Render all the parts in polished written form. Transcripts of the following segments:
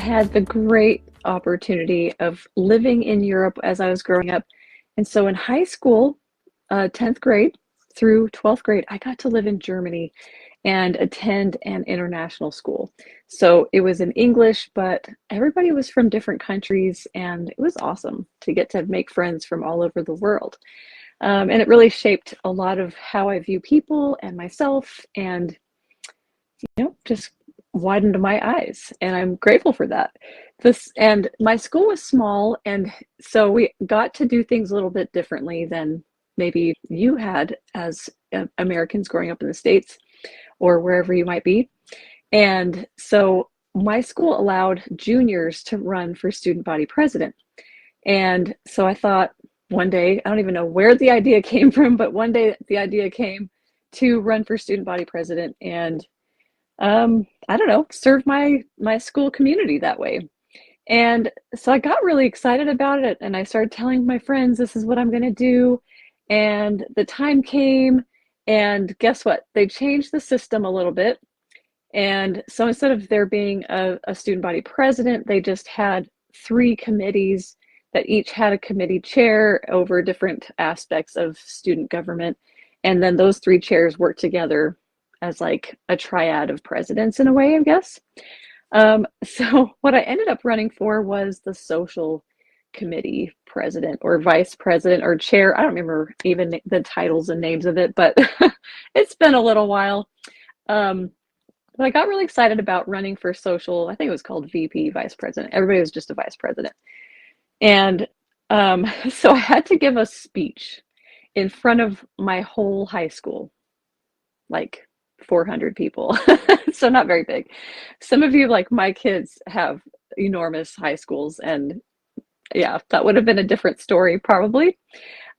had the great opportunity of living in Europe as I was growing up. And so in high school, 10th grade through 12th grade, I got to live in Germany and attend an international school. So it was in English, but everybody was from different countries, and it was awesome to get to make friends from all over the world. And it really shaped a lot of how I view people and myself, and just widened my eyes, and I'm grateful for that. This and my school was small, and so we got to do things a little bit differently than maybe you had as Americans growing up in the States or wherever you might be. And so my school allowed juniors to run for student body president. And so I thought one day, I don't even know where the idea came from, but one day the idea came to run for student body president and I don't know, serve my school community that way. And so I got really excited about it, and I started telling my friends, this is what I'm going to do. And the time came, and guess what? They changed the system a little bit. And so instead of there being a student body president, they just had three committees that each had a committee chair over different aspects of student government. And then those three chairs worked together as like a triad of presidents in a way, I guess. So what I ended up running for was the social committee president or vice president or chair. I don't remember even the titles and names of it, but it's been a little while. But I got really excited about running for social. I think it was called VP, vice president. Everybody was just a vice president. And so I had to give a speech in front of my whole high school, like 400 people. So not very big. Some of you, like my kids, have enormous high schools, and yeah, that would have been a different story probably.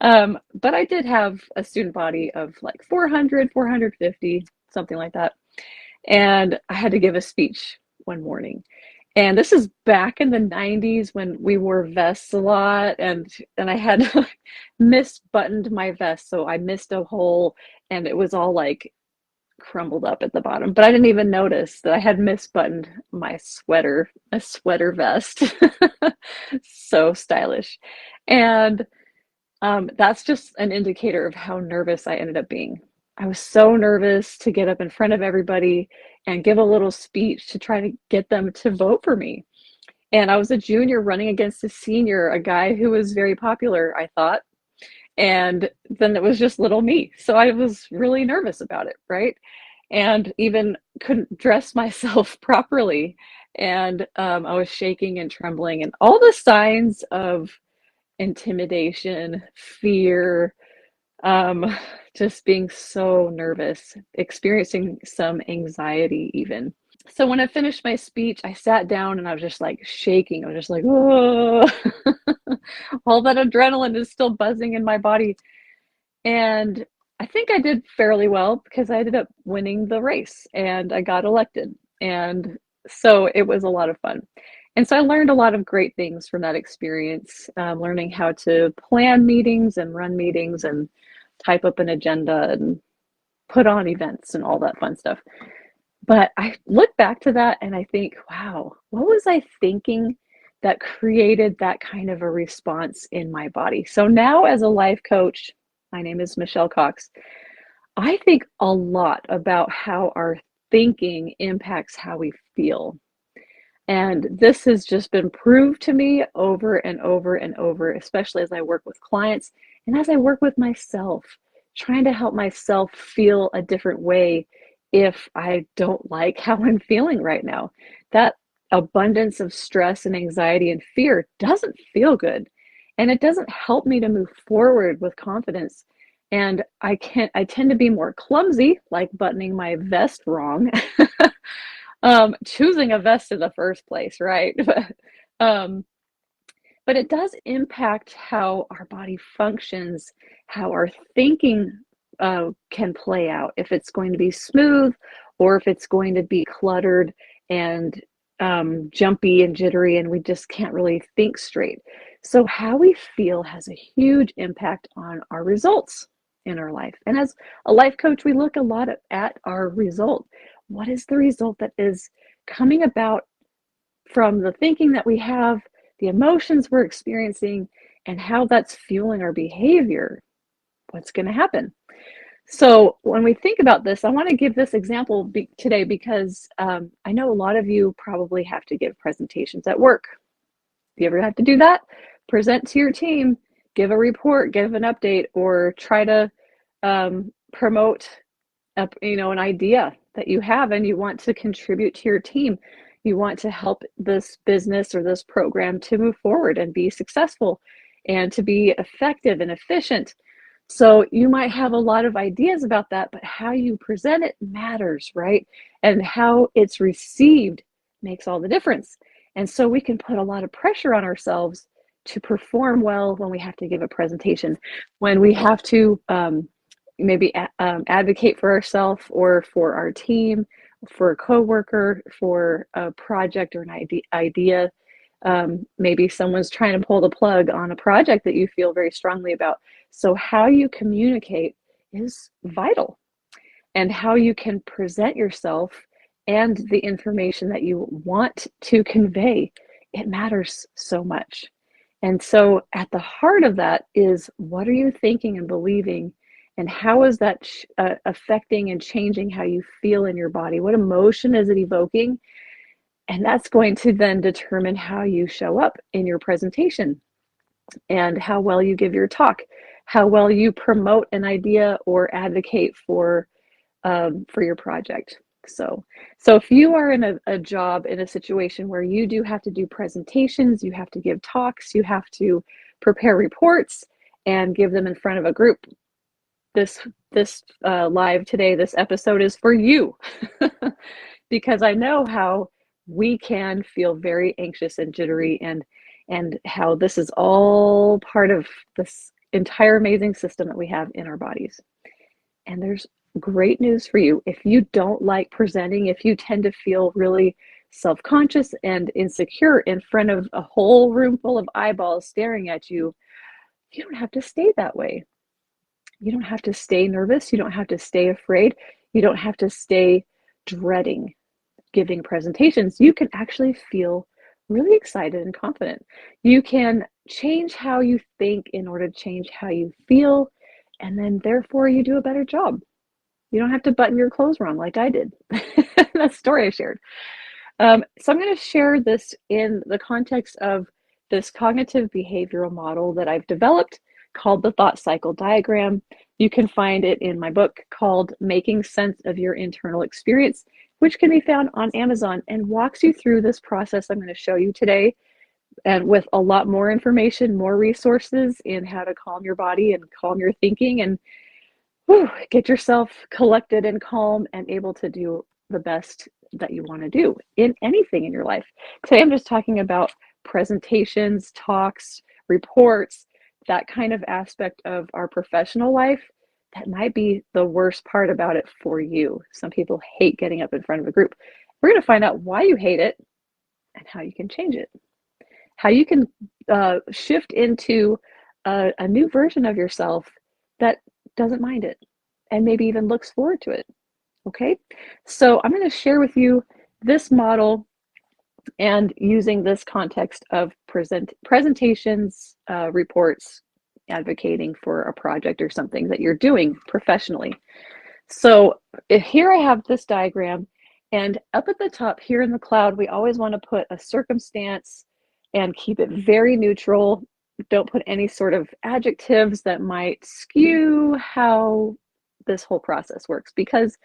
But I did have a student body of like 400, 450, something like that. And I had to give a speech one morning. And this is back in the 90s when we wore vests a lot, and I had misbuttoned my vest, so I missed a hole, and it was all like crumbled up at the bottom, but I didn't even notice that I had misbuttoned my sweater, a sweater vest. So stylish. And that's just an indicator of how nervous I ended up being. I was so nervous to get up in front of everybody and give a little speech to try to get them to vote for me. And I was a junior running against a senior, a guy who was very popular, I thought. And then it was just little me. So I was really nervous about it, right? And even couldn't dress myself properly. And I was shaking and trembling, and all the signs of intimidation, fear, um, just being so nervous, experiencing some anxiety even. So when I finished my speech, I sat down and I was just like shaking. I was just like, oh, all that adrenaline is still buzzing in my body. And I think I did fairly well because I ended up winning the race and I got elected. And so it was a lot of fun. And so I learned a lot of great things from that experience, learning how to plan meetings and run meetings and type up an agenda and put on events and all that fun stuff. But I look back to that and I think, wow, what was I thinking that created that kind of a response in my body? So now, as a life coach, my name is Michelle Cox. I think a lot about how our thinking impacts how we feel. And this has just been proved to me over and over and over, especially as I work with clients and as I work with myself, trying to help myself feel a different way if I don't like how I'm feeling right now. That abundance of stress and anxiety and fear doesn't feel good. And it doesn't help me to move forward with confidence. And I tend to be more clumsy, like buttoning my vest wrong. Choosing a vest in the first place, right? um, but it does impact how our body functions, how our thinking can play out, if it's going to be smooth or if it's going to be cluttered and jumpy and jittery, and we just can't really think straight. So how we feel has a huge impact on our results in our life. And as a life coach, we look a lot at our result. What is the result that is coming about from the thinking that we have, the emotions we're experiencing, and how that's fueling our behavior, what's going to happen? So when we think about this, I want to give this example today because I know a lot of you probably have to give presentations at work. If you ever have to do that, present to your team, give a report, give an update, or try to promote an idea that you have and you want to contribute to your team. You want to help this business or this program to move forward and be successful and to be effective and efficient. So you might have a lot of ideas about that, but how you present it matters, right? And how it's received makes all the difference. And so we can put a lot of pressure on ourselves to perform well when we have to give a presentation, when we have to maybe advocate for ourselves or for our team, for a coworker, for a project or an idea. Maybe someone's trying to pull the plug on a project that you feel very strongly about. So how you communicate is vital, and how you can present yourself and the information that you want to convey, it matters so much. And so at the heart of that is, what are you thinking and believing, and how is that affecting and changing how you feel in your body? What emotion is it evoking? And that's going to then determine how you show up in your presentation and how well you give your talk, how well you promote an idea or advocate for your project. So if you are in a job, in a situation where you do have to do presentations, you have to give talks, you have to prepare reports and give them in front of a group, this live today, this episode is for you. Because I know how we can feel very anxious and jittery, and how this is all part of this entire amazing system that we have in our bodies. And there's great news for you. If you don't like presenting, if you tend to feel really self-conscious and insecure in front of a whole room full of eyeballs staring at you, you don't have to stay that way. You don't have to stay nervous. You don't have to stay afraid. You don't have to stay dreading giving presentations. You can actually feel really excited and confident. You can change how you think in order to change how you feel, and then therefore you do a better job. You don't have to button your clothes wrong like I did. That story I shared. So I'm going to share this in the context of this cognitive behavioral model that I've developed called the thought cycle diagram. You can find it in my book called Making Sense of Your Internal Experience, which can be found on Amazon, and walks you through this process I'm going to show you today, and with a lot more information, more resources in how to calm your body and calm your thinking and get yourself collected and calm and able to do the best that you want to do in anything in your life. Today, I'm just talking about presentations, talks, reports, that kind of aspect of our professional life that might be the worst part about it for you. Some people hate getting up in front of a group. We're going to find out why you hate it and how you can change it, how you can shift into a new version of yourself that doesn't mind it and maybe even looks forward to it. Okay, so I'm going to share with you this model and using this context of presentations, reports, advocating for a project or something that you're doing professionally. So here I have this diagram, and up at the top here in the cloud, we always want to put a circumstance and keep it very neutral. Don't put any sort of adjectives that might skew how this whole process works, because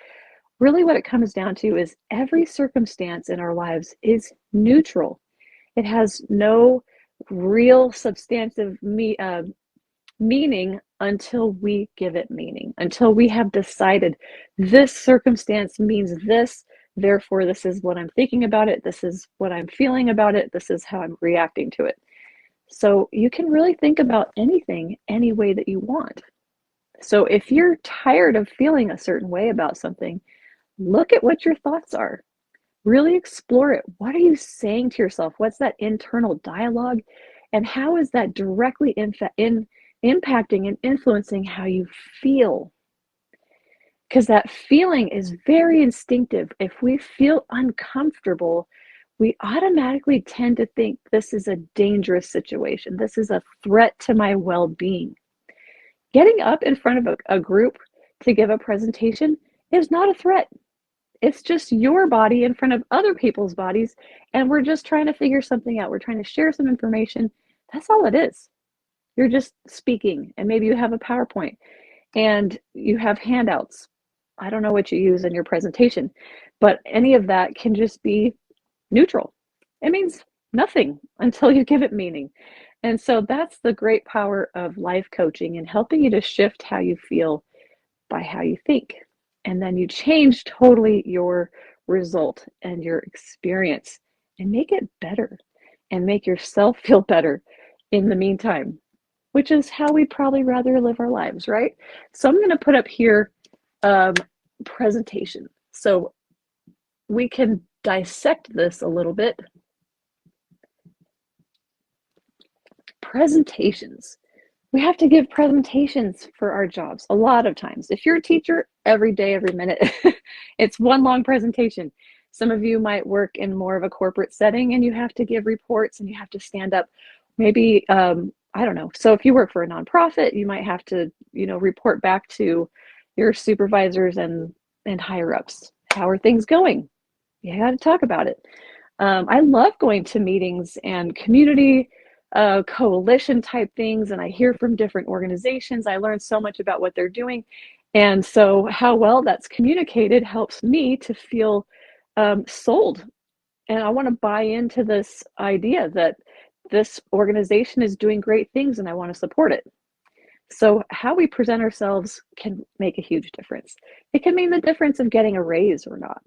really what it comes down to is every circumstance in our lives is neutral. It has no real substantive meaning until we give it meaning, until we have decided this circumstance means this, therefore this is what I'm thinking about it, this is what I'm feeling about it, this is how I'm reacting to it. So you can really think about anything any way that you want. So if you're tired of feeling a certain way about something, look at what your thoughts are. Really explore it. What are you saying to yourself? What's that internal dialogue? And how is that directly impacting and influencing how you feel? Because that feeling is very instinctive. If we feel uncomfortable, we automatically tend to think this is a dangerous situation. This is a threat to my well-being. Getting up in front of a group to give a presentation is not a threat. It's just your body in front of other people's bodies, and we're just trying to figure something out. We're trying to share some information. That's all it is. You're just speaking, and maybe you have a PowerPoint and you have handouts. I don't know what you use in your presentation, but any of that can just be neutral. It means nothing until you give it meaning. And so that's the great power of life coaching and helping you to shift how you feel by how you think. And then you change totally your result and your experience and make it better and make yourself feel better in the meantime, which is how we'd probably rather live our lives, right? So I'm going to put up here presentation. So we can dissect this a little bit. Presentations. We have to give presentations for our jobs a lot of times. If you're a teacher, every day, every minute, it's one long presentation. Some of you might work in more of a corporate setting and you have to give reports and you have to stand up. Maybe, I don't know. So if you work for a nonprofit, you might have to, report back to your supervisors and higher ups. How are things going? You got to talk about it. I love going to meetings and community coalition type things, and I hear from different organizations. I learn so much about what they're doing, and so how well that's communicated helps me to feel sold, and I want to buy into this idea that this organization is doing great things and I want to support it. So how we present ourselves can make a huge difference. It can mean the difference of getting a raise or not.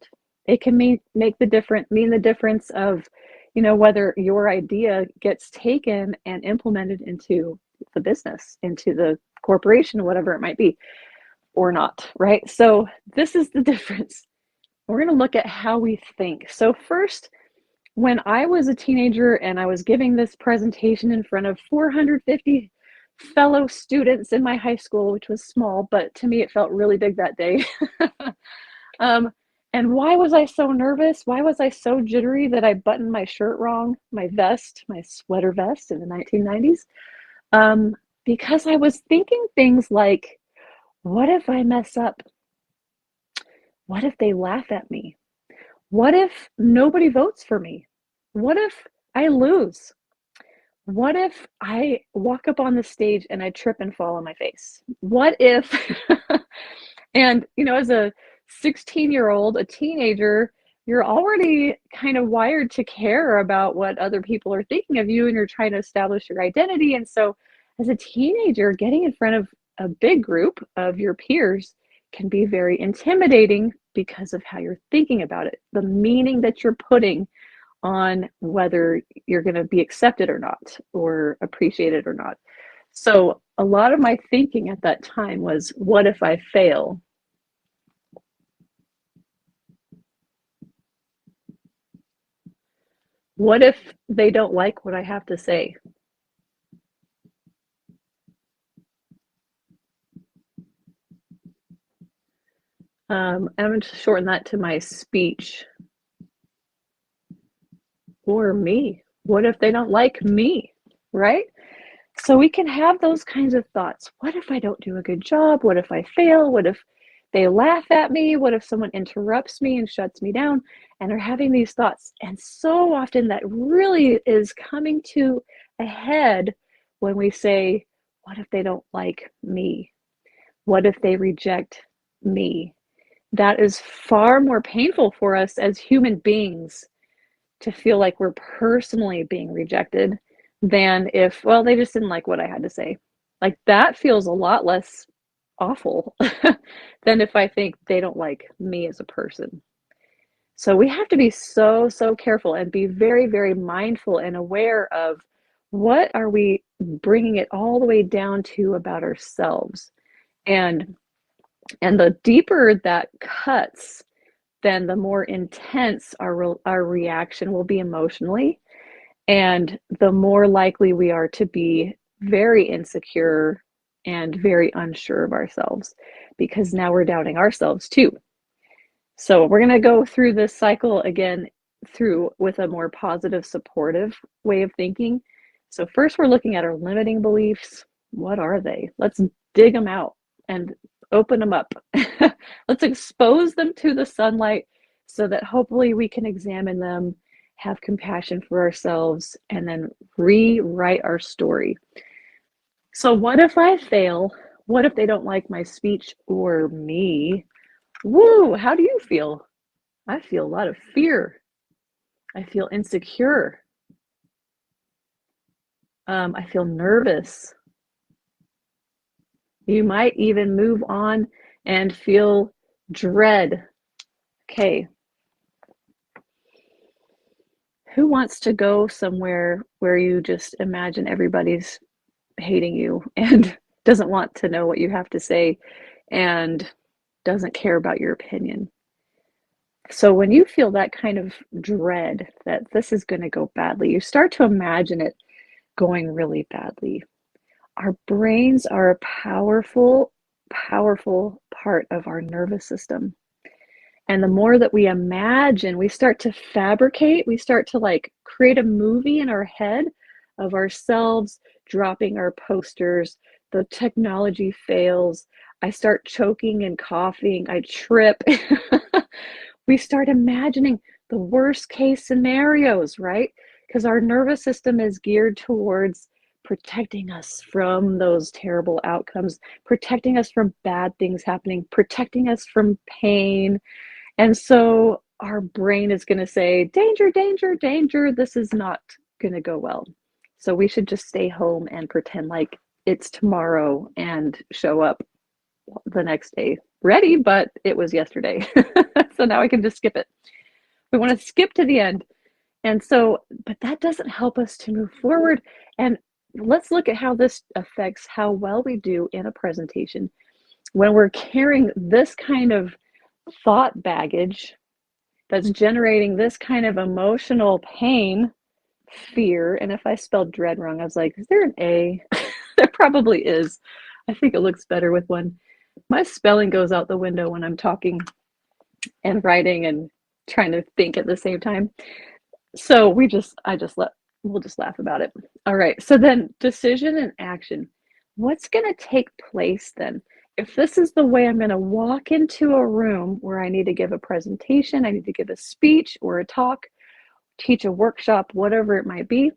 It can mean the difference of, whether your idea gets taken and implemented into the business, into the corporation, whatever it might be, or not, right? So this is the difference. We're going to look at how we think. So first, when I was a teenager and I was giving this presentation in front of 450 fellow students in my high school, which was small, but to me it felt really big that day. And why was I so nervous? Why was I so jittery that I buttoned my shirt wrong, my sweater vest in the 1990s? Because I was thinking things like, what if I mess up? What if they laugh at me? What if nobody votes for me? What if I lose? What if I walk up on the stage and I trip and fall on my face? What if, and as a 16-year-old, a teenager, you're already kind of wired to care about what other people are thinking of you and you're trying to establish your identity. And so as a teenager, getting in front of a big group of your peers can be very intimidating because of how you're thinking about it, the meaning that you're putting on whether you're going to be accepted or not, or appreciated or not. So a lot of my thinking at that time was, what if I fail? What if they don't like what I have to say? I'm going to shorten that to my speech. Or me. What if they don't like me? Right? So we can have those kinds of thoughts. What if I don't do a good job? What if I fail? What if they laugh at me? What if someone interrupts me and shuts me down? And are having these thoughts. And so often that really is coming to a head when we say, what if they don't like me? What if they reject me? That is far more painful for us as human beings to feel like we're personally being rejected than if, well, they just didn't like what I had to say. Like that feels a lot less awful than if I think they don't like me as a person. So we have to be so, so careful and be very, very mindful and aware of what are we bringing it all the way down to about ourselves. And the deeper that cuts, then the more intense our reaction will be emotionally, and the more likely we are to be very insecure and very unsure of ourselves, because now we're doubting ourselves too. So we're going to go through this cycle again through with a more positive, supportive way of thinking. So first we're looking at our limiting beliefs. What are they? Let's dig them out and open them up. Let's expose them to the sunlight so that hopefully we can examine them, have compassion for ourselves, and then rewrite our story. So what if I fail? What if they don't like my speech or me? Woo, how do you feel? I feel a lot of fear. I feel insecure. I feel nervous. You might even move on and feel dread. Okay. Who wants to go somewhere where you just imagine everybody's hating you and doesn't want to know what you have to say and doesn't care about your opinion? So when you feel that kind of dread that this is going to go badly, you start to imagine it going really badly. Our brains are a powerful, powerful part of our nervous system. And the more that we imagine, we start to fabricate, we start to like create a movie in our head of ourselves dropping our posters, the technology fails, I start choking and coughing, I trip. We start imagining the worst case scenarios, right? Because our nervous system is geared towards protecting us from those terrible outcomes, protecting us from bad things happening, protecting us from pain. And so our brain is going to say, danger, danger, danger, this is not going to go well. So we should just stay home and pretend like it's tomorrow and show up the next day ready, but it was yesterday. So now I can just skip it. We want to skip to the end. And so, but that doesn't help us to move forward. And let's look at how this affects how well we do in a presentation. When we're carrying this kind of thought baggage that's generating this kind of emotional pain, fear, and if I spelled dread wrong, I was like, is there an A? There probably is. I think it looks better with one. My spelling goes out the window when I'm talking and writing and trying to think at the same time. So we'll just laugh about it. All right. So then decision and action. What's going to take place then? If this is the way I'm going to walk into a room where I need to give a presentation, I need to give a speech or a talk, teach a workshop, whatever it might be,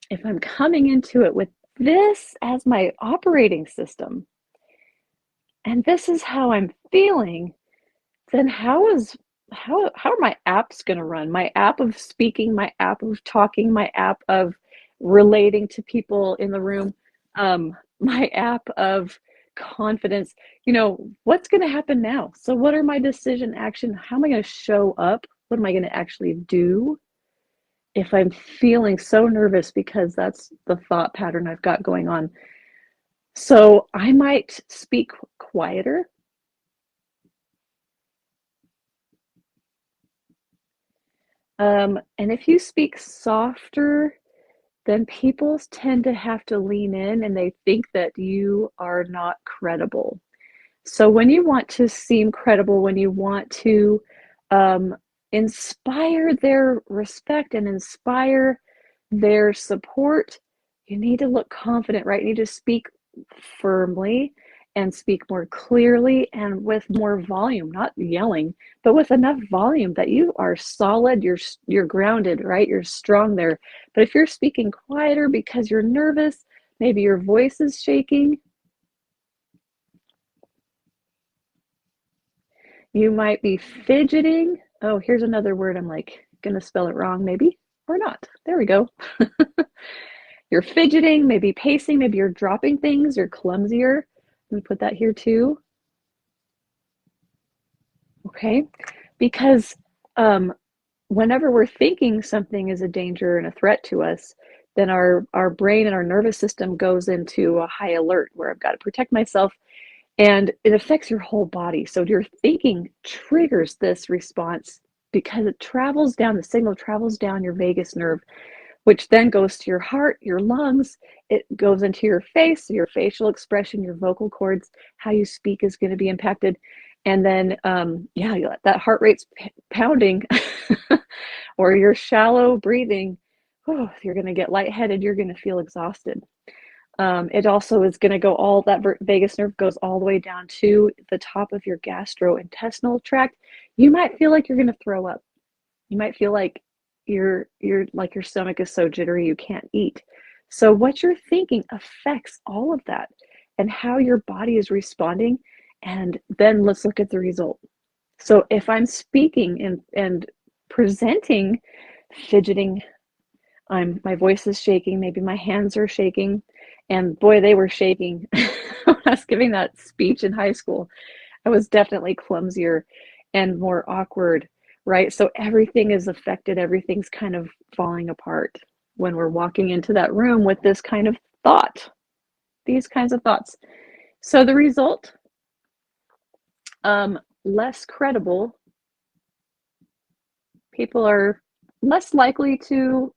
if I'm coming into it with this as my operating system, and this is how I'm feeling, then how are my apps going to run? My app of speaking, my app of talking, my app of relating to people in the room, my app of confidence. What's going to happen now? So what are my decision action? How am I going to show up? What am I going to actually do if I'm feeling so nervous, because that's the thought pattern I've got going on? So I might speak quieter. And if you speak softer, then people tend to have to lean in and they think that you are not credible. So when you want to seem credible, when you want to inspire their respect and inspire their support, you need to look confident, right? You need to speak firmly and speak more clearly and with more volume, not yelling, but with enough volume that you are solid, you're grounded, right? You're strong there. But if you're speaking quieter because you're nervous, maybe your voice is shaking, you might be fidgeting. Oh, here's another word I'm like gonna spell it wrong, maybe, or not. There we go. You're fidgeting, maybe pacing, maybe you're dropping things, you're clumsier. Let me put that here too. Okay, because whenever we're thinking something is a danger and a threat to us, then our brain and our nervous system goes into a high alert where I've got to protect myself, and it affects your whole body. So your thinking triggers this response because it travels down, the signal travels down your vagus nerve, which then goes to your heart, your lungs, it goes into your face, your facial expression, your vocal cords, how you speak is going to be impacted. And then, that heart rate's pounding. or you're shallow breathing, oh, you're going to get lightheaded, you're going to feel exhausted. It also is going to go that vagus nerve goes all the way down to the top of your gastrointestinal tract. You might feel like you're going to throw up. You might feel like you're like your stomach is so jittery you can't eat. So what you're thinking affects all of that and how your body is responding. And then let's look at the result. So if I'm speaking and presenting, fidgeting, my voice is shaking, maybe my hands are shaking, and boy, they were shaking when I was giving that speech in high school. I was definitely clumsier and more awkward, right? So everything is affected, everything's kind of falling apart when we're walking into that room with this kind of thought, these kinds of thoughts. So the result, less credible. People are less likely to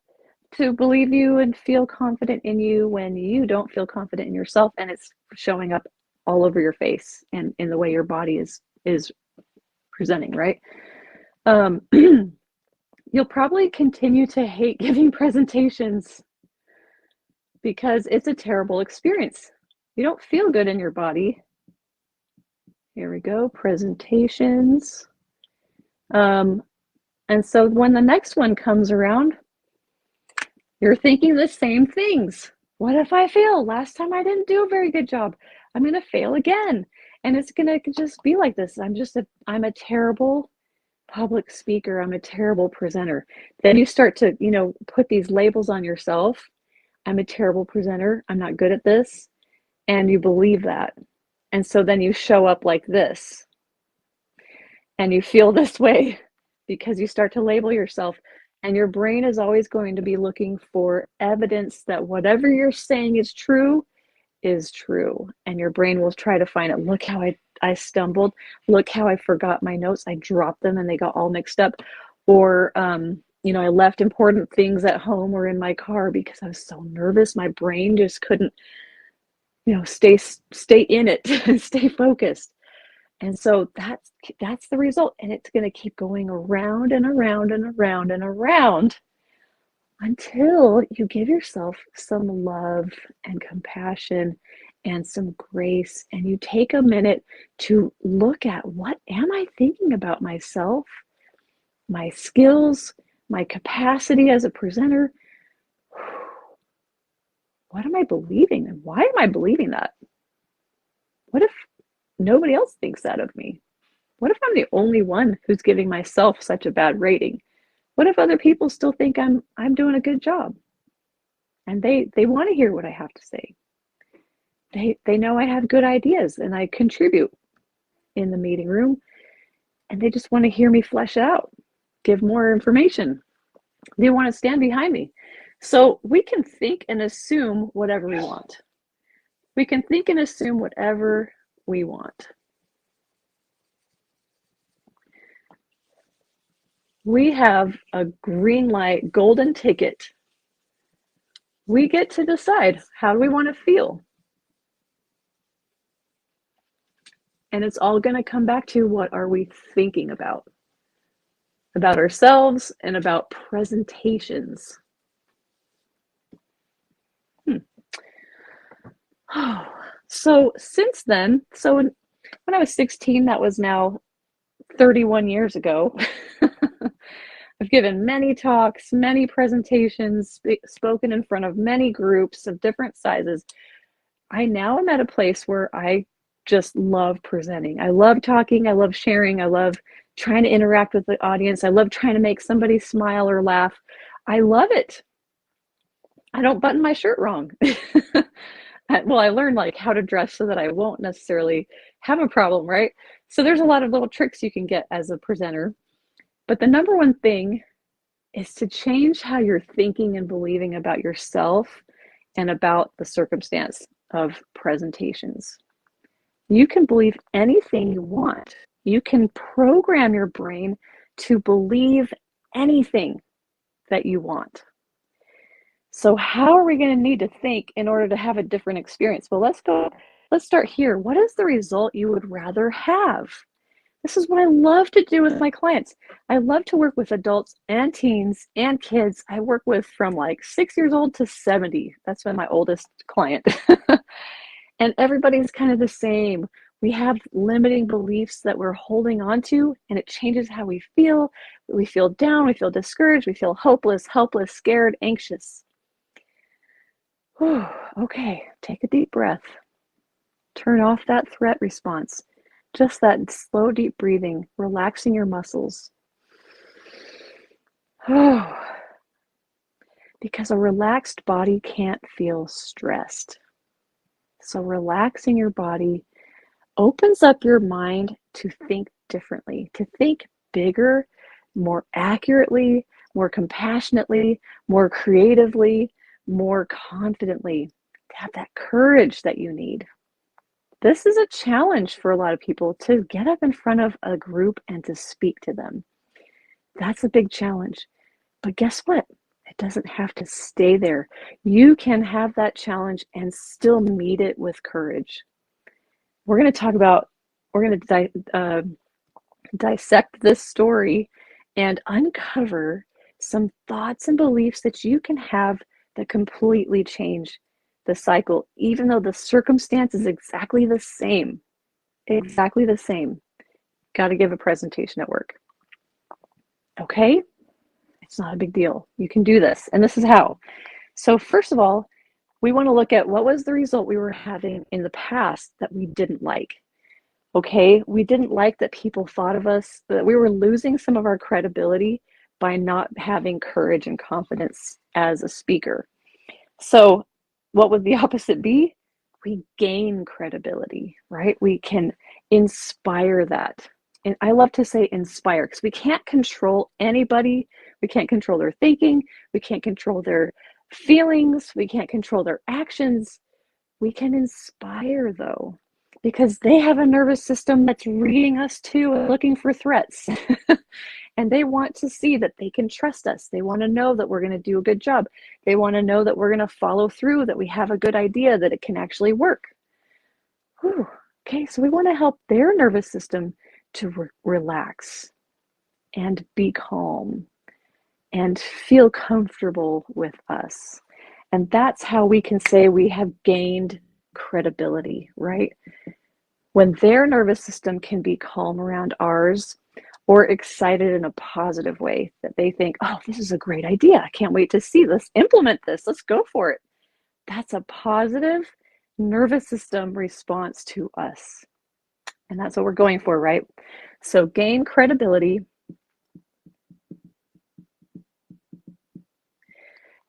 believe you and feel confident in you when you don't feel confident in yourself, and it's showing up all over your face and in the way your body is presenting, right? You'll probably continue to hate giving presentations because it's a terrible experience. You don't feel good in your body. Here we go, presentations. And so when the next one comes around, you're thinking the same things. What if I fail? Last time I didn't do a very good job. I'm going to fail again. And it's going to just be like this. I'm a terrible public speaker. I'm a terrible presenter. Then you start to, put these labels on yourself. I'm a terrible presenter. I'm not good at this. And you believe that. And so then you show up like this. And you feel this way because you start to label yourself. And your brain is always going to be looking for evidence that whatever you're saying is true. And your brain will try to find it. Look how I stumbled. Look how I forgot my notes. I dropped them and they got all mixed up. Or, I left important things at home or in my car because I was so nervous. My brain just couldn't, stay in it and stay focused. And so that's the result. And it's going to keep going around and around and around and around until you give yourself some love and compassion and some grace. And you take a minute to look at, what am I thinking about myself, my skills, my capacity as a presenter? What am I believing? And why am I believing that? What if nobody else thinks that of me? What if I'm the only one who's giving myself such a bad rating? What if other people still think I'm doing a good job? And they want to hear what I have to say. They know I have good ideas and I contribute in the meeting room, and they just want to hear me flesh it out, give more information. They want to stand behind me. So we can think and assume whatever we want. We can think and assume whatever we want. We have a green light, golden ticket. We get to decide, how do we want to feel? And it's all going to come back to, what are we thinking about ourselves and about presentations. So since then, when I was 16, that was now 31 years ago, I've given many talks, many presentations, spoken in front of many groups of different sizes. I now am at a place where I just love presenting. I love talking. I love sharing. I love trying to interact with the audience. I love trying to make somebody smile or laugh. I love it. I don't button my shirt wrong. Well, I learned how to dress so that I won't necessarily have a problem, right? So there's a lot of little tricks you can get as a presenter. But the number one thing is to change how you're thinking and believing about yourself and about the circumstance of presentations. You can believe anything you want. You can program your brain to believe anything that you want. So how are we going to need to think in order to have a different experience? Well, let's start here. What is the result you would rather have? This is what I love to do with my clients. I love to work with adults and teens and kids. I work with from like 6 years old to 70. That's been my oldest client. And everybody's kind of the same. We have limiting beliefs that we're holding on to, and it changes how we feel. We feel down, we feel discouraged, we feel hopeless, helpless, scared, anxious. Whew. Okay, take a deep breath. Turn off that threat response. Just that slow, deep breathing, relaxing your muscles. Because a relaxed body can't feel stressed. So relaxing your body opens up your mind to think differently, to think bigger, more accurately, more compassionately, more creatively, more confidently, to have that courage that you need. This is a challenge for a lot of people, to get up in front of a group and to speak to them. That's a big challenge. But guess what? It doesn't have to stay there. You can have that challenge and still meet it with courage. We're going to dissect this story and uncover some thoughts and beliefs that you can have that completely change the cycle, even though the circumstance is exactly the same. Exactly the same. Got to give a presentation at work. Okay? It's not a big deal. You can do this. And this is how. So first of all, we want to look at what was the result we were having in the past that we didn't like. Okay, we didn't like that people thought of us, that we were losing some of our credibility by not having courage and confidence as a speaker. So what would the opposite be? We gain credibility, right? We can inspire that. And I love to say inspire, because we can't control anybody. We can't control their thinking. We can't control their feelings. We can't control their actions. We can inspire, though, because they have a nervous system that's reading us too and looking for threats. And they want to see that they can trust us. They want to know that we're going to do a good job. They want to know that we're going to follow through, that we have a good idea, that it can actually work. Whew. Okay, so we want to help their nervous system to relax and be calm and feel comfortable with us. And that's how we can say we have gained credibility, right? When their nervous system can be calm around ours, or excited in a positive way, that they think, oh, this is a great idea. I can't wait to see this, implement this. Let's go for it. That's a positive nervous system response to us. And that's what we're going for, right? So gain credibility.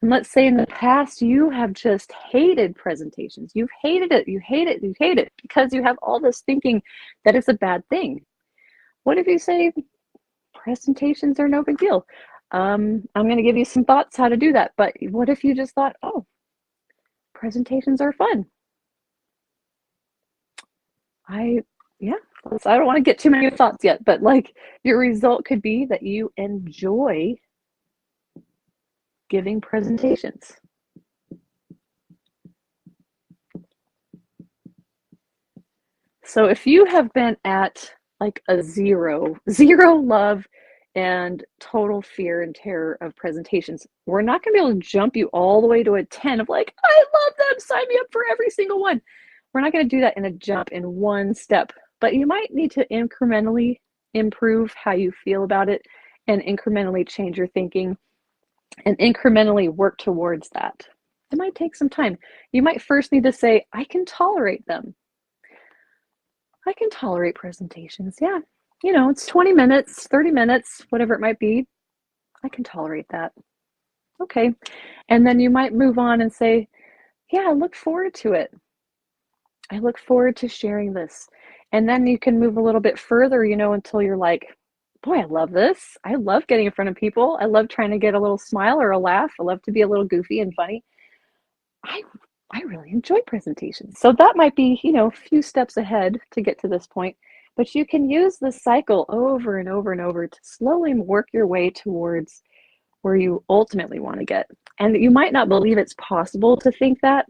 And let's say in the past, you have just hated presentations. You've hated it. You hate it. You hate it because you have all this thinking that it's a bad thing. What if you say, presentations are no big deal? I'm going to give you some thoughts how to do that. But what if you just thought, oh, presentations are fun? I don't want to get too many thoughts yet, but like your result could be that you enjoy giving presentations. So if you have been at like a zero love and total fear and terror of presentations, we're not going to be able to jump you all the way to a 10 of like, I love them, sign me up for every single one. We're not going to do that in a jump, in one step, but you might need to incrementally improve how you feel about it and incrementally change your thinking and incrementally work towards that. It might take some time. You might first need to say, I can tolerate them. I can tolerate presentations. Yeah. It's 20 minutes, 30 minutes, whatever it might be. I can tolerate that. Okay. And then you might move on and say, yeah, I look forward to it. I look forward to sharing this. And then you can move a little bit further, until you're like, boy, I love this. I love getting in front of people. I love trying to get a little smile or a laugh. I love to be a little goofy and funny. I really enjoy presentations. So that might be, a few steps ahead to get to this point, but you can use the cycle over and over and over to slowly work your way towards where you ultimately want to get. And you might not believe it's possible to think that,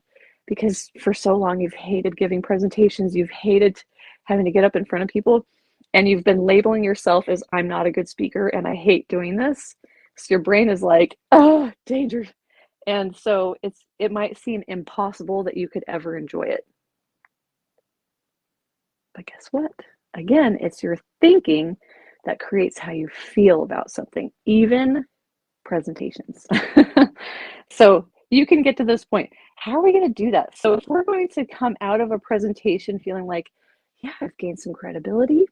because for so long you've hated giving presentations, you've hated having to get up in front of people. and you've been labeling yourself as I'm not a good speaker and I hate doing this. So your brain is like, oh, danger. And so it might seem impossible that you could ever enjoy it. But guess what? Again, it's your thinking that creates how you feel about something, even presentations. So you can get to this point. How are we going to do that? So if we're going to come out of a presentation feeling like, yeah, I've gained some credibility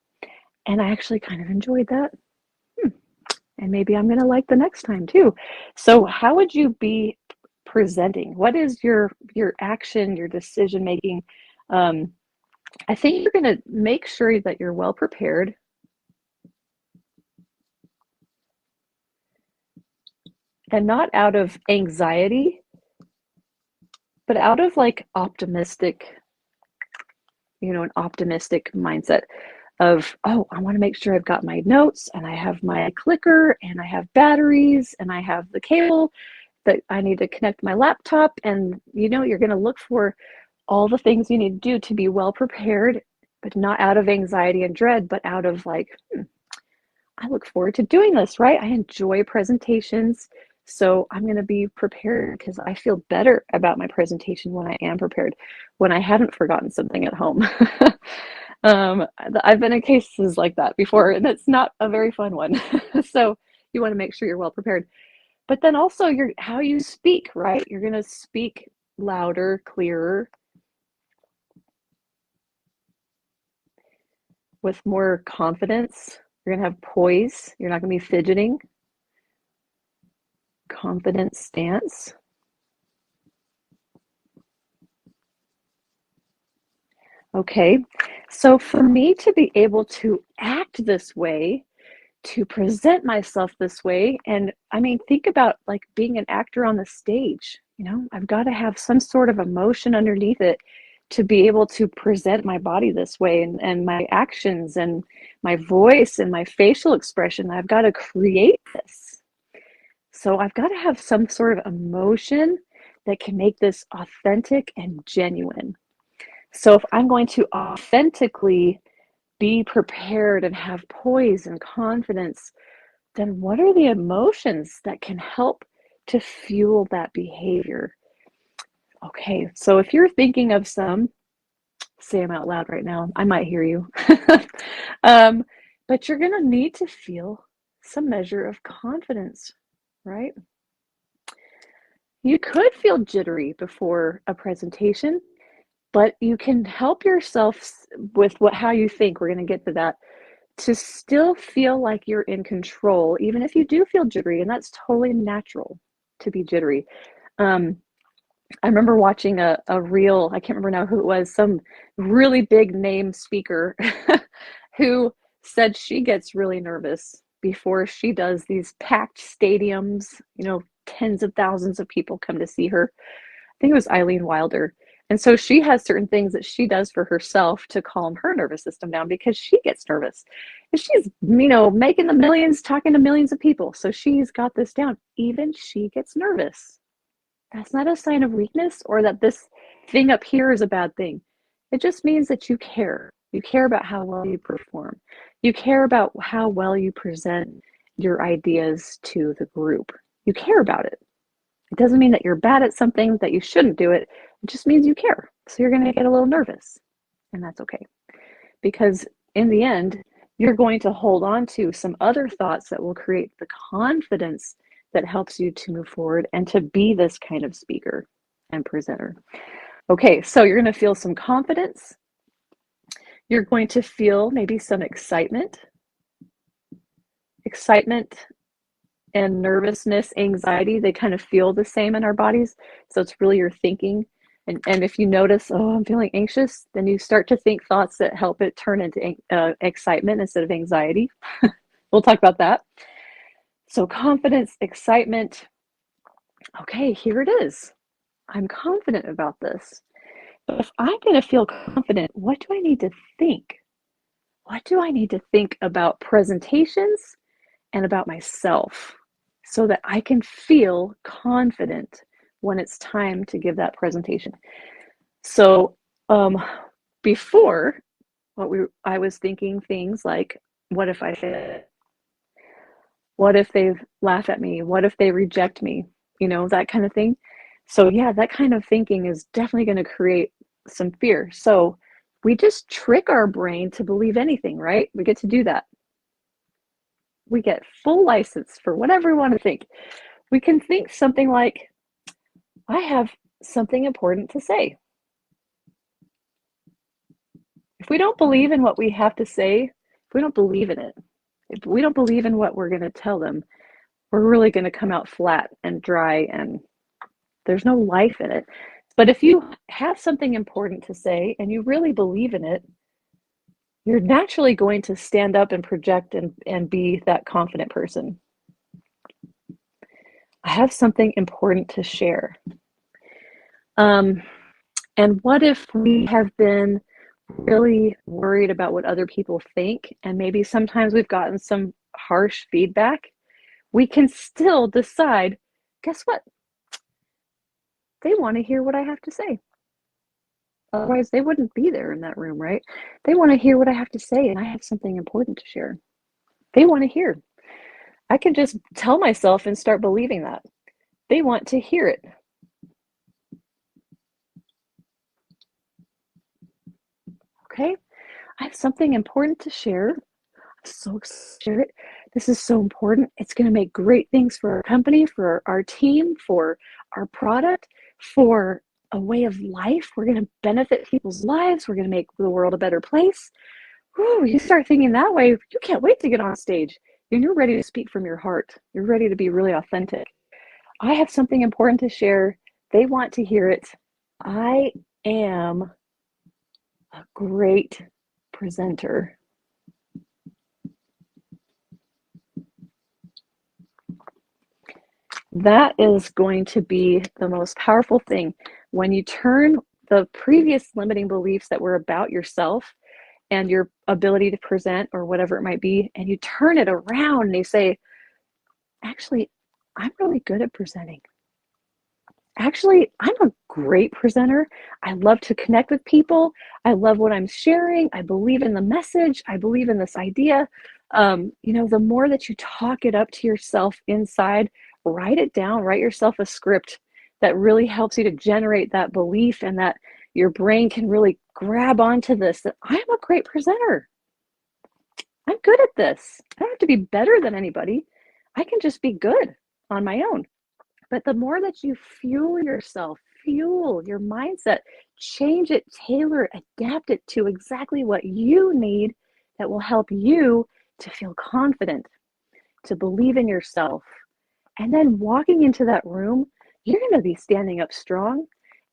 and I actually kind of enjoyed that. And maybe I'm going to like the next time too. So how would you be presenting? What is your action, your decision making? I think you're going to make sure that you're well prepared. And not out of anxiety, but out of like optimistic, an optimistic mindset of, oh, I want to make sure I've got my notes and I have my clicker and I have batteries and I have the cable that I need to connect my laptop. And you're going to look for all the things you need to do to be well prepared, but not out of anxiety and dread, but out of like, I look forward to doing this, right? I enjoy presentations. So I'm going to be prepared because I feel better about my presentation when I am prepared, when I haven't forgotten something at home. I've been in cases like that before, and it's not a very fun one. So you want to make sure you're well prepared. But then also how you speak, right? You're going to speak louder, clearer, with more confidence. You're going to have poise. You're not going to be fidgeting. Confident stance. Okay, so for me to be able to act this way, to present myself this way, and I mean, think about like being an actor on the stage. I've got to have some sort of emotion underneath it to be able to present my body this way, and my actions and my voice and my facial expression. I've got to create this. So I've got to have some sort of emotion that can make this authentic and genuine. So if I'm going to authentically be prepared and have poise and confidence, then what are the emotions that can help to fuel that behavior? Okay, so if you're thinking of some, say them out loud right now. I might hear you. But you're going to need to feel some measure of confidence, right? You could feel jittery before a presentation, but you can help yourself with how you think. We're going to get to that, to still feel like you're in control, even if you do feel jittery, and that's totally natural to be jittery. I remember watching a reel, I can't remember now who it was, some really big name speaker who said she gets really nervous before she does these packed stadiums, tens of thousands of people come to see her. I think it was Eileen Wilder. And so she has certain things that she does for herself to calm her nervous system down because she gets nervous. And she's, making the millions, talking to millions of people. So she's got this down. Even she gets nervous. That's not a sign of weakness or that this thing up here is a bad thing. It just means that you care. You care about how well you perform. You care about how well you present your ideas to the group. You care about it. It doesn't mean that you're bad at something, that you shouldn't do it. It just means you care. So you're going to get a little nervous, and that's okay. Because in the end, you're going to hold on to some other thoughts that will create the confidence that helps you to move forward and to be this kind of speaker and presenter. Okay, so you're going to feel some confidence. You're going to feel maybe some excitement. Excitement and nervousness, anxiety, they kind of feel the same in our bodies. So it's really your thinking. And if you notice, oh, I'm feeling anxious, then you start to think thoughts that help it turn into excitement instead of anxiety. We'll talk about that. So confidence, excitement. Okay, here it is. I'm confident about this. But if I'm going to feel confident, what do I need to think? What do I need to think about presentations and about myself so that I can feel confident when it's time to give that presentation? So before I was thinking things like, what if I fail? What if they laugh at me? What if they reject me? That kind of thing. So yeah, that kind of thinking is definitely going to create some fear. So we just trick our brain to believe anything, right? We get to do that. We get full license for whatever we want to think. We can think something like, I have something important to say. If we don't believe in what we have to say, if we don't believe in it, if we don't believe in what we're going to tell them, we're really going to come out flat and dry, and there's no life in it. But if you have something important to say and you really believe in it, you're naturally going to stand up and project and be that confident person. I have something important to share. And what if we have been really worried about what other people think, and maybe sometimes we've gotten some harsh feedback? We can still decide, guess what? They want to hear what I have to say. Otherwise, they wouldn't be there in that room, right? They want to hear what I have to say, and I have something important to share. They want to hear. I can just tell myself and start believing that. They want to hear it. Okay? I have something important to share. So share it. This is so important. It's going to make great things for our company, for our team, for our product, for a way of life. We're going to benefit people's lives. We're going to make the world a better place. Whew, you start thinking that way, you can't wait to get on stage. And you're ready to speak from your heart. You're ready to be really authentic. I have something important to share. They want to hear it. I am a great presenter. That is going to be the most powerful thing. When you turn the previous limiting beliefs that were about yourself and your ability to present or whatever it might be, and you turn it around and you say, actually, I'm really good at presenting. Actually, I'm a great presenter. I love to connect with people. I love what I'm sharing. I believe in the message. I believe in this idea. The more that you talk it up to yourself inside, write it down, write yourself a script that really helps you to generate that belief, and that your brain can really grab onto this, that I'm a great presenter. I'm good at this. I don't have to be better than anybody. I can just be good on my own. But the more that you fuel yourself, fuel your mindset, change it, tailor it, adapt it to exactly what you need, that will help you to feel confident, to believe in yourself. And then walking into that room, you're going to be standing up strong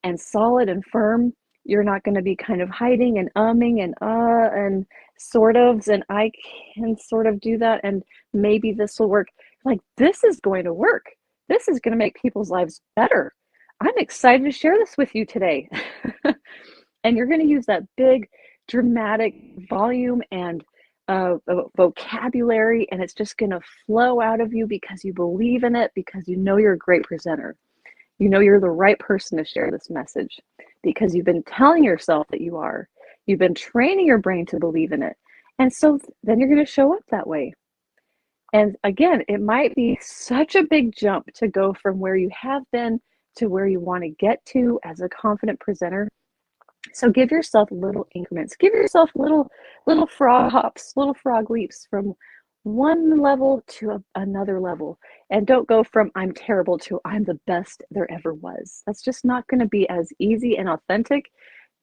and solid and firm. You're not going to be kind of hiding and umming and sort ofs, and I can sort of do that, and maybe this will work. Like, this is going to work. This is going to make people's lives better. I'm excited to share this with you today. And you're going to use that big, dramatic volume and vocabulary, and it's just going to flow out of you because you believe in it, because you know you're a great presenter. You know you're the right person to share this message because you've been telling yourself that you are. You've been training your brain to believe in it. And so then you're going to show up that way. And again, it might be such a big jump to go from where you have been to where you want to get to as a confident presenter. So give yourself little increments. Give yourself little frog hops, little frog leaps from one level to another level. And don't go from I'm terrible to I'm the best there ever was. That's just not going to be as easy and authentic.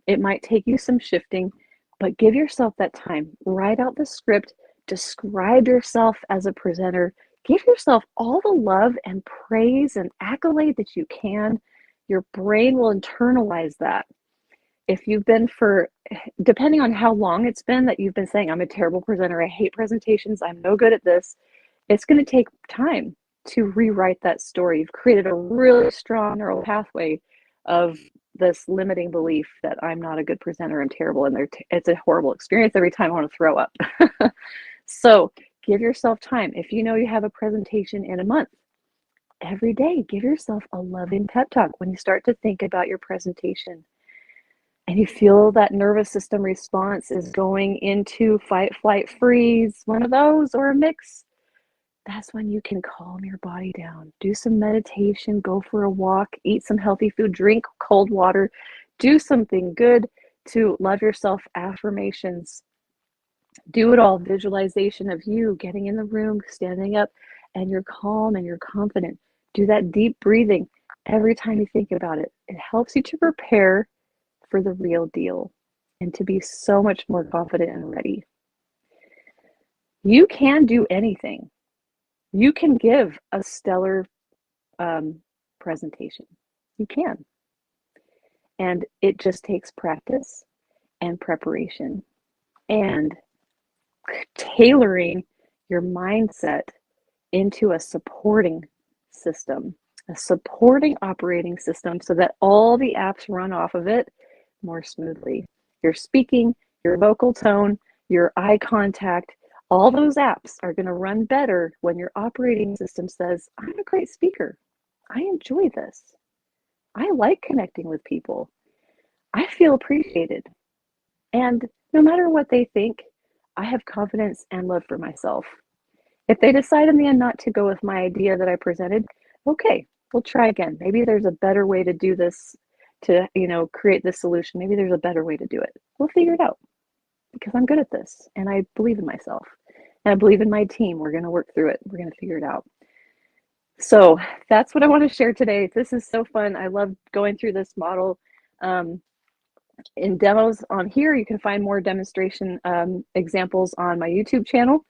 It might take you some shifting, but give yourself that time. Write out the script. Describe yourself as a presenter. Give yourself all the love and praise and accolade that you can. Your brain will internalize that. If you've been depending on how long it's been that you've been saying, I'm a terrible presenter, I hate presentations, I'm no good at this, it's going to take time to rewrite that story. You've created a really strong neural pathway of this limiting belief that I'm not a good presenter, I'm terrible, and it's a horrible experience every time I want to throw up. So give yourself time. If you know you have a presentation in a month, every day give yourself a loving pep talk when you start to think about your presentation. and you feel that nervous system response is going into fight, flight, freeze, one of those or a mix, that's when you can calm your body down. Do some meditation, go for a walk, eat some healthy food, drink cold water, do something good to love yourself, affirmations. Do it all, visualization of you getting in the room, standing up, and you're calm and you're confident. Do that deep breathing every time you think about it. It helps you to prepare for the real deal and to be so much more confident and ready. You can do anything. You can give a stellar presentation. You can. And it just takes practice and preparation and tailoring your mindset into a supporting system, a supporting operating system so that all the apps run off of it more smoothly. Your speaking, your vocal tone, your eye contact, all those apps are going to run better when your operating system says, I'm a great speaker. I enjoy this. I like connecting with people. I feel appreciated. And no matter what they think, I have confidence and love for myself. If they decide in the end not to go with my idea that I presented, okay, we'll try again. Maybe there's a better way to do this, to, create this solution. Maybe there's a better way to do it. We'll figure it out because I'm good at this and I believe in myself and I believe in my team. We're going to work through it. We're going to figure it out. So that's what I want to share today. This is so fun. I love going through this model. In demos on here, you can find more demonstration examples on my YouTube channel.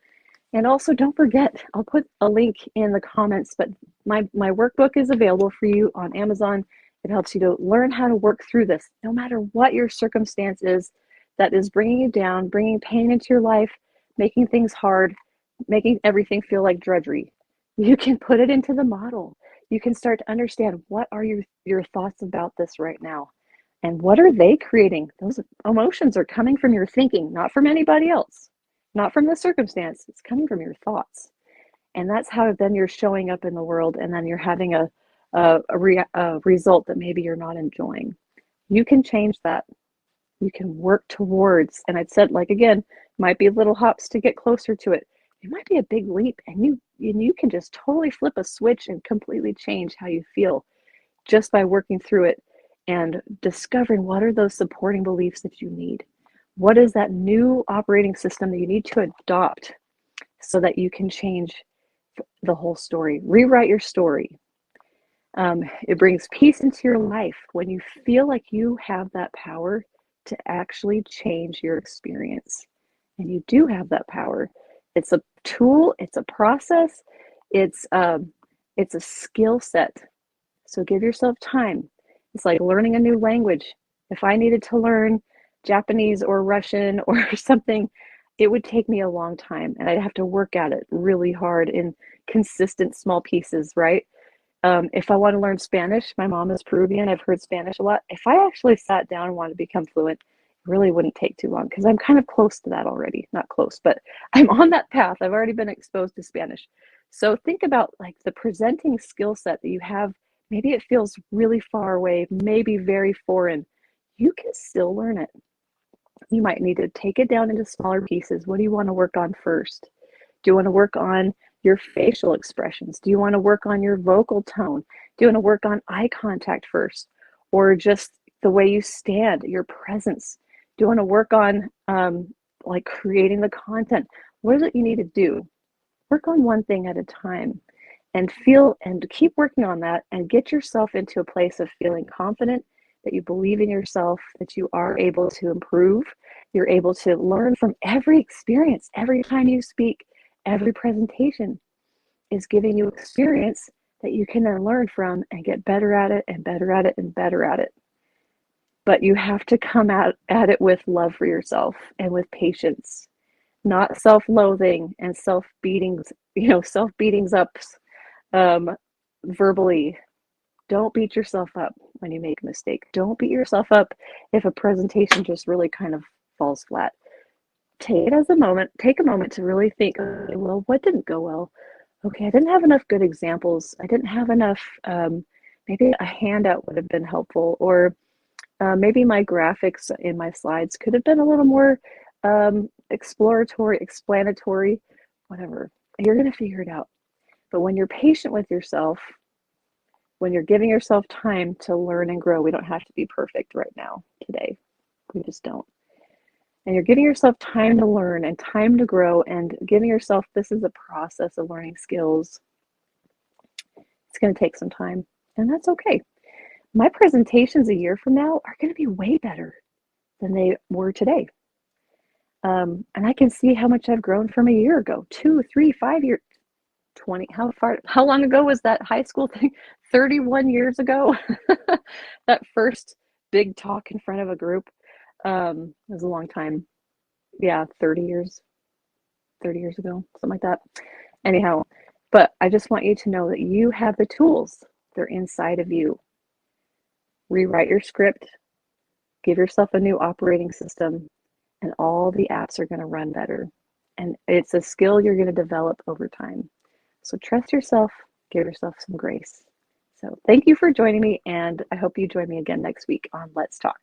And also don't forget, I'll put a link in the comments, but my workbook is available for you on Amazon. It helps you to learn how to work through this, no matter what your circumstance is that is bringing you down, bringing pain into your life, making things hard, making everything feel like drudgery. You can put it into the model. You can start to understand, what are your thoughts about this right now? And what are they creating? Those emotions are coming from your thinking, not from anybody else, not from the circumstance. It's coming from your thoughts. And that's how then you're showing up in the world, and then you're having a result that maybe you're not enjoying. You can change that. You can work towards, and I'd said, like, again, might be little hops to get closer to it. It might be a big leap, and you can just totally flip a switch and completely change how you feel just by working through it and discovering what are those supporting beliefs that you need. What is that new operating system that you need to adopt so that you can change the whole story, rewrite your story. It brings peace into your life when you feel like you have that power to actually change your experience. And you do have that power. It's a tool, it's a process, it's a skill set. So give yourself time. It's like learning a new language. If I needed to learn Japanese or Russian or something, it would take me a long time and I'd have to work at it really hard in consistent small pieces, right? If I want to learn Spanish, my mom is Peruvian. I've heard Spanish a lot. If I actually sat down and wanted to become fluent, it really wouldn't take too long because I'm kind of close to that already. Not close, but I'm on that path. I've already been exposed to Spanish. So think about like the presenting skill set that you have. Maybe it feels really far away, maybe very foreign. You can still learn it. You might need to take it down into smaller pieces. What do you want to work on first? Do you want to work on your facial expressions? Do you want to work on your vocal tone? Do you want to work on eye contact first? Or just the way you stand, your presence? Do you want to work on like creating the content? What is it you need to do? Work on one thing at a time and feel and keep working on that and get yourself into a place of feeling confident that you believe in yourself, that you are able to improve. You're able to learn from every experience. Every time you speak, every presentation is giving you experience that you can then learn from and get better at it and better at it and better at it. But you have to come at it with love for yourself and with patience, not self-loathing and self-beatings, self-beatings ups verbally. Don't beat yourself up when you make a mistake. Don't beat yourself up if a presentation just really kind of falls flat. Take a moment to really think, okay, well, what didn't go well? Okay, I didn't have enough good examples. I didn't have enough, maybe a handout would have been helpful, or Maybe my graphics in my slides could have been a little more exploratory, explanatory, whatever. You're going to figure it out. But when you're patient with yourself, when you're giving yourself time to learn and grow, we don't have to be perfect right now, today. We just don't. And you're giving yourself time to learn and time to grow and giving yourself, this is a process of learning skills. It's going to take some time, and that's okay. My presentations a year from now are going to be way better than they were today. And I can see how much I've grown from a year ago, 2, 3, 5 years, 20, how long ago was that high school thing? 31 years ago. That first big talk in front of a group. It was a long time. Yeah, 30 years ago, something like that. Anyhow, but I just want you to know that you have the tools. They're inside of you. Rewrite your script, give yourself a new operating system, and all the apps are going to run better. And it's a skill you're going to develop over time. So trust yourself, give yourself some grace. So thank you for joining me, and I hope you join me again next week on Let's Talk.